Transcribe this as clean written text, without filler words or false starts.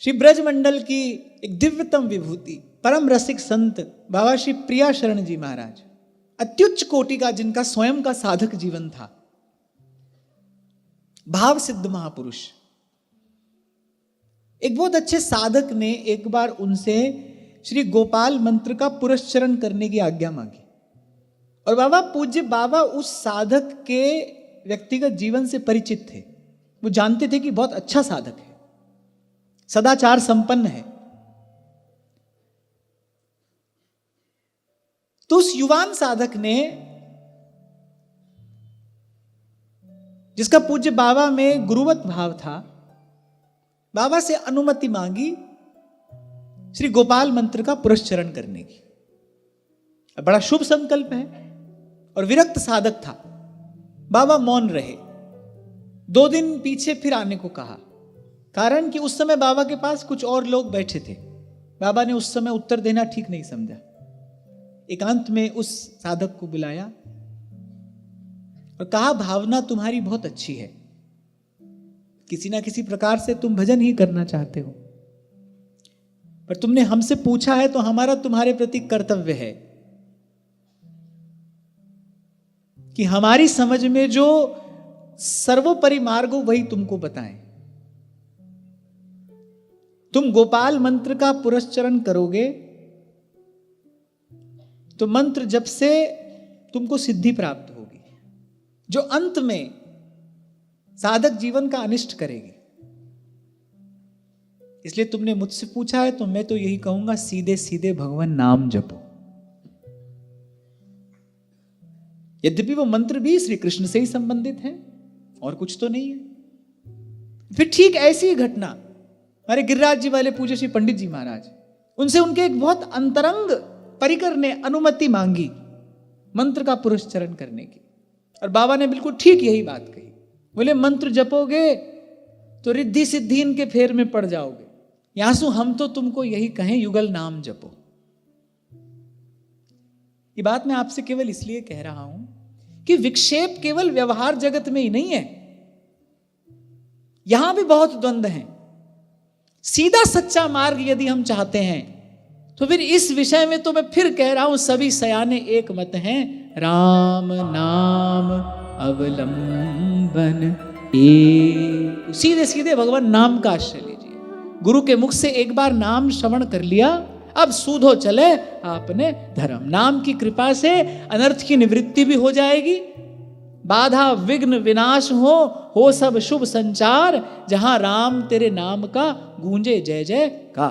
श्री ब्रजमंडल की एक दिव्यतम विभूति, परम रसिक संत बाबा श्री प्रिया शरण जी महाराज, अत्युच्च कोटि का जिनका स्वयं का साधक जीवन था, भाव सिद्ध महापुरुष, एक बहुत अच्छे साधक ने एक बार उनसे श्री गोपाल मंत्र का पुरस्चरण करने की आज्ञा मांगी। और बाबा पूज्य बाबा उस साधक के व्यक्तिगत जीवन से परिचित थे, वो जानते थे कि बहुत अच्छा साधक है, सदाचार संपन्न है। तो उस युवान साधक ने, जिसका पूज्य बाबा में गुरुवत भाव था, बाबा से अनुमति मांगी श्री गोपाल मंत्र का पुरस्चरण करने की। बड़ा शुभ संकल्प है और विरक्त साधक था। बाबा मौन रहे, 2 दिन पीछे फिर आने को कहा, कारण कि उस समय बाबा के पास कुछ और लोग बैठे थे। बाबा ने उस समय उत्तर देना ठीक नहीं समझा। एकांत में उस साधक को बुलाया और कहा, भावना तुम्हारी बहुत अच्छी है, किसी ना किसी प्रकार से तुम भजन ही करना चाहते हो, पर तुमने हमसे पूछा है तो हमारा तुम्हारे प्रति कर्तव्य है कि हमारी समझ में जो सर्वोपरि मार्ग हो वही तुमको बताएं। तुम गोपाल मंत्र का पुरस्चरण करोगे तो मंत्र जप से तुमको सिद्धि प्राप्त होगी, जो अंत में साधक जीवन का अनिष्ट करेगी। इसलिए तुमने मुझसे पूछा है तो मैं तो यही कहूंगा, सीधे सीधे भगवान नाम जपो। यद्यपि वो मंत्र भी श्री कृष्ण से ही संबंधित है और कुछ तो नहीं है। फिर ठीक ऐसी घटना हमारे गिरिराज जी वाले पूज्य श्री पंडित जी महाराज, उनसे उनके एक बहुत अंतरंग परिकर ने अनुमति मांगी मंत्र का पुरस्चरण करने की, और बाबा ने बिल्कुल ठीक यही बात कही। बोले, मंत्र जपोगे तो रिद्धि सिद्धि इनके फेर में पड़ जाओगे, यासु हम तो तुमको यही कहें, युगल नाम जपो। ये बात मैं आपसे केवल इसलिए कह रहा हूं कि विक्षेप केवल व्यवहार जगत में ही नहीं है, यहां भी बहुत द्वंद्व हैं। सीधा सच्चा मार्ग यदि हम चाहते हैं तो फिर इस विषय में तो मैं फिर कह रहा हूं, सभी सयाने एक मत हैं, राम नाम अवलंबन एक। सीधे सीधे भगवान नाम का आश्रय लीजिए। गुरु के मुख से एक बार नाम श्रवण कर लिया, अब सूधो चले आपने धर्म। नाम की कृपा से अनर्थ की निवृत्ति भी हो जाएगी, बाधा विघ्न विनाश हो सब शुभ संचार, जहां राम तेरे नाम का गूंजे जय जय का।